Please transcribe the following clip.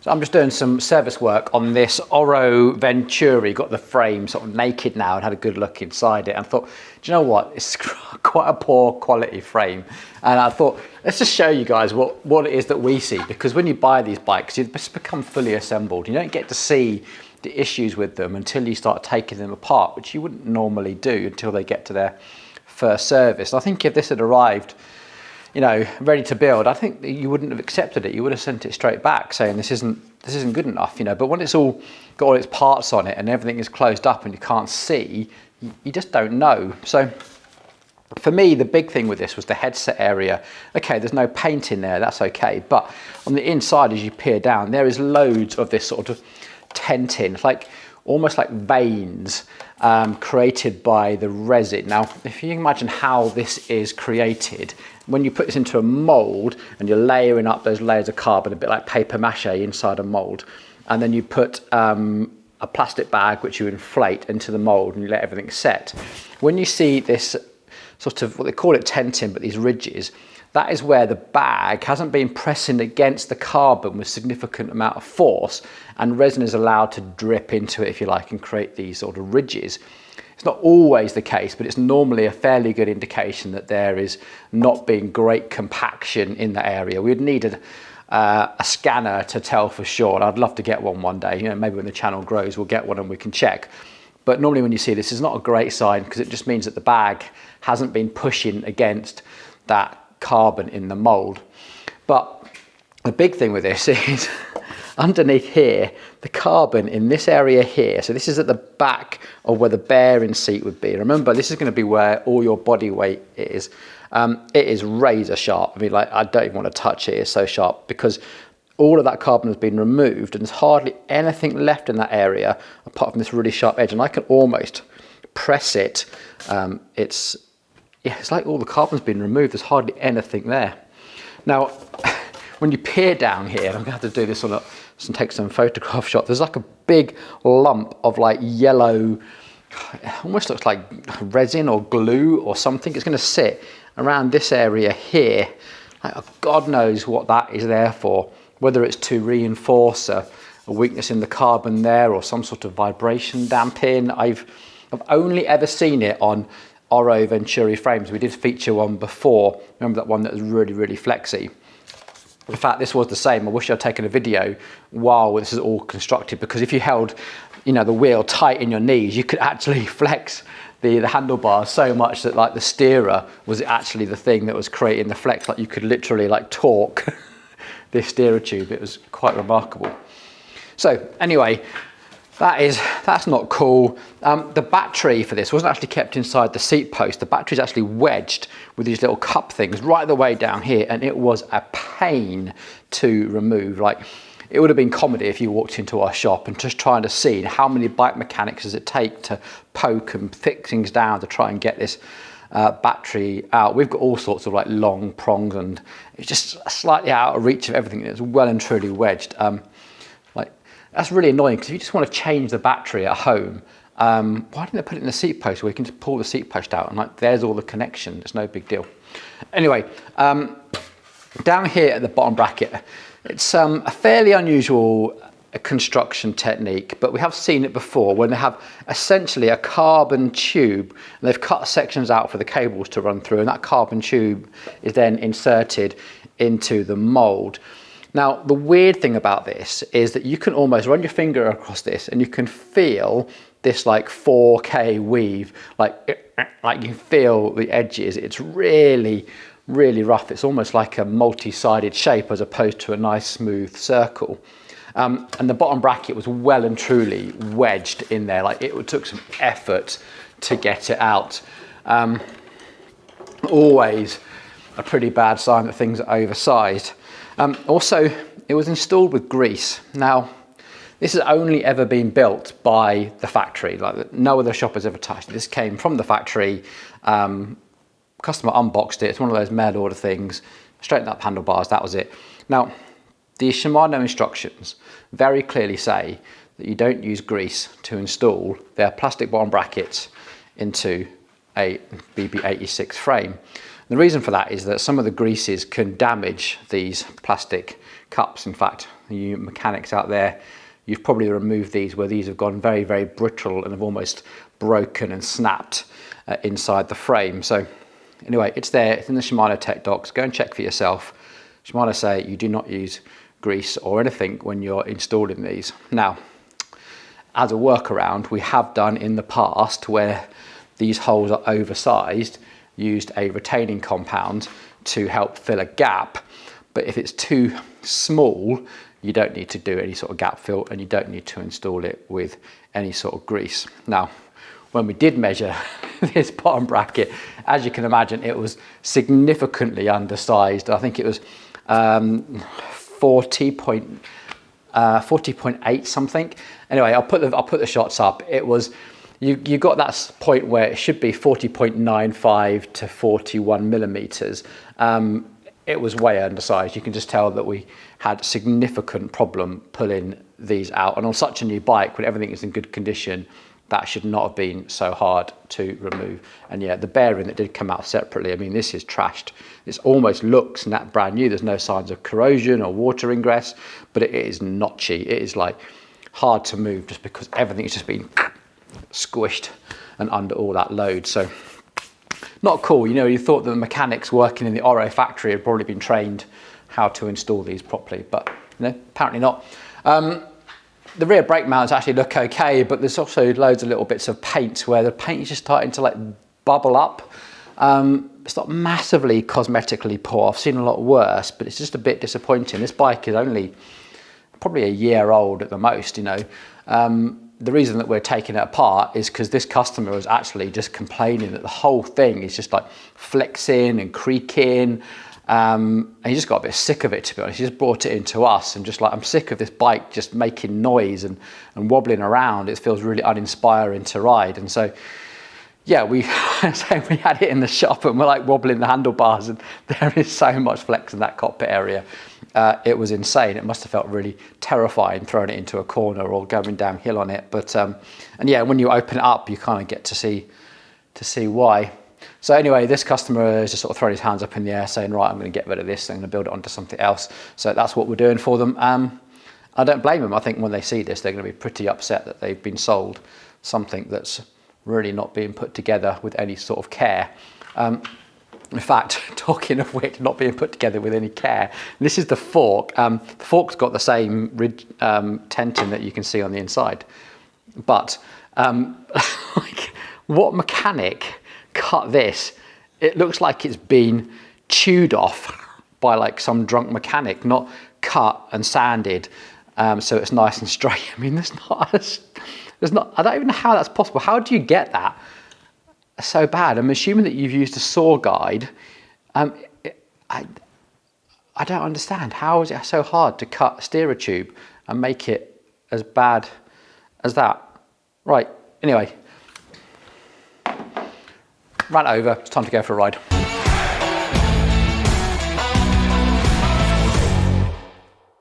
So I'm just doing some service work on this ORRO Venturi. Got the frame sort of naked now and had a good look inside it and thought, do you know what, it's quite a poor quality frame. And I thought, let's just show you guys what it is that we see, because when you buy these bikes, you just become fully assembled. You don't get to see the issues with them until you start taking them apart, which you wouldn't normally do until they get to their first service. And I think if this had arrived, you know, ready to build, I think you wouldn't have accepted it. You would have sent it straight back saying this isn't good enough, you know. But when it's all got all its parts on it and everything is closed up and you can't see, you just don't know. So for me, the big thing with this was the headset area. Okay, there's no paint in there, that's okay. But on the inside, as you peer down, there is loads of this sort of tenting, like almost like veins created by the resin. Now, if you imagine how this is created, when you put this into a mold and you're layering up those layers of carbon, a bit like paper mache inside a mold, and then you put a plastic bag which you inflate into the mold and you let everything set. When you see this sort of, what they call it tenting, but these ridges, that is where the bag hasn't been pressing against the carbon with significant amount of force, and resin is allowed to drip into it, if you like, and create these sort of ridges. It's not always the case, but it's normally a fairly good indication that there is not being great compaction in the area. We'd need a scanner to tell for sure, and I'd love to get one day. You know, maybe when the channel grows, we'll get one and we can check. But normally when you see this, it's not a great sign, because it just means that the bag hasn't been pushing against that carbon in the mold. But the big thing with this is underneath here, the carbon in this area here, so this is at the back of where the bearing seat would be. Remember, this is going to be where all your body weight is. It is razor sharp. I mean, like, I don't even want to touch it. It's so sharp, because all of that carbon has been removed and there's hardly anything left in that area apart from this really sharp edge, and I can almost press it. It's like all the carbon's been removed. There's hardly anything there. Now, when you peer down here, I'm gonna have to do this on and take some photograph shots. There's like a big lump of like yellow, it almost looks like resin or glue or something. It's gonna sit around this area here. Like, God knows what that is there for, whether it's to reinforce a weakness in the carbon there or some sort of vibration dampen. I've only ever seen it on ORRO Venturi frames. We did feature one before. Remember that one that was really, really flexy? In fact, this was the same. I wish I'd taken a video while this is all constructed, because if you held, you know, the wheel tight in your knees, you could actually flex the handlebars so much that like the steerer was actually the thing that was creating the flex. Like you could literally like torque this steerer tube. It was quite remarkable. So anyway, that's not cool. The battery for this wasn't actually kept inside the seat post. The battery's actually wedged with these little cup things right the way down here, and it was a pain to remove. Like, it would have been comedy if you walked into our shop and just trying to see how many bike mechanics does it take to poke and fix things down to try and get this battery out. We've got all sorts of like long prongs, and it's just slightly out of reach of everything. It's well and truly wedged. That's really annoying, because if you just want to change the battery at home, why didn't they put it in the seat post where you can just pull the seat post out and like there's all the connection? It's no big deal. Anyway, down here at the bottom bracket, it's a fairly unusual construction technique, but we have seen it before when they have essentially a carbon tube and they've cut sections out for the cables to run through, and that carbon tube is then inserted into the mold. Now, the weird thing about this is that you can almost run your finger across this and you can feel this like 4K weave, like you feel the edges. It's really, really rough. It's almost like a multi-sided shape as opposed to a nice smooth circle. And the bottom bracket was well and truly wedged in there. Like, it took some effort to get it out. Always a pretty bad sign that things are oversized. Also, it was installed with grease. Now, this has only ever been built by the factory. Like, no other shop has ever touched it. This came from the factory. Customer unboxed it. It's one of those mail order things. Straighten up handlebars, that was it. Now, the Shimano instructions very clearly say that you don't use grease to install their plastic bottom brackets into a BB86 frame. The reason for that is that some of the greases can damage these plastic cups. In fact, you mechanics out there, you've probably removed these where these have gone very, very brittle and have almost broken and snapped inside the frame. So anyway, it's there, it's in the Shimano tech docs. Go and check for yourself. Shimano say you do not use grease or anything when you're installing these. Now, as a workaround, we have done in the past where these holes are oversized, used a retaining compound to help fill a gap. But if it's too small, you don't need to do any sort of gap fill, and you don't need to install it with any sort of grease. Now, when we did measure this bottom bracket, as you can imagine, it was significantly undersized. I think it was 40.8 something. Anyway, I'll put the shots up. It was, you got that point where it should be 40.95 to 41 millimeters. It was way undersized. You can just tell that we had significant problem pulling these out. And on such a new bike, when everything is in good condition, that should not have been so hard to remove. And yeah, the bearing that did come out separately, I mean, this is trashed. This almost looks brand new. There's no signs of corrosion or water ingress, but it is notchy. It is like hard to move just because everything's just been squished and under all that load. So not cool. You know, you thought that the mechanics working in the ORRO factory had probably been trained how to install these properly, but you know, apparently not. The rear brake mounts actually look okay, but there's also loads of little bits of paint where the paint is just starting to like bubble up. It's not massively cosmetically poor. I've seen a lot worse, but it's just a bit disappointing. This bike is only probably a year old at the most, you know. The reason that we're taking it apart is because this customer was actually just complaining that the whole thing is just like flexing and creaking. And he just got a bit sick of it, to be honest. He just brought it into us and just like, I'm sick of this bike just making noise and wobbling around. It feels really uninspiring to ride. And so, yeah, we had it in the shop and we're like wobbling the handlebars, and there is so much flex in that cockpit area. It was insane. It must have felt really terrifying throwing it into a corner or going downhill on it. But, and yeah, when you open it up, you kind of get to see why. So anyway, this customer is just sort of throwing his hands up in the air saying, right, I'm going to get rid of this, I'm going to build it onto something else. So that's what we're doing for them. I don't blame them. I think when they see this, they're going to be pretty upset that they've been sold something that's really not being put together with any sort of care. In fact, talking of which, not being put together with any care, this is the fork. The fork's got the same ridge, tenting that you can see on the inside. But like, what mechanic cut this? It looks like it's been chewed off by like some drunk mechanic, not cut and sanded so it's nice and straight. I mean, there's not, I don't even know how that's possible. How do you get that so bad? I'm assuming that you've used a saw guide. I don't understand. How is it so hard to cut a steerer tube and make it as bad as that? Right, anyway. Ran over, it's time to go for a ride.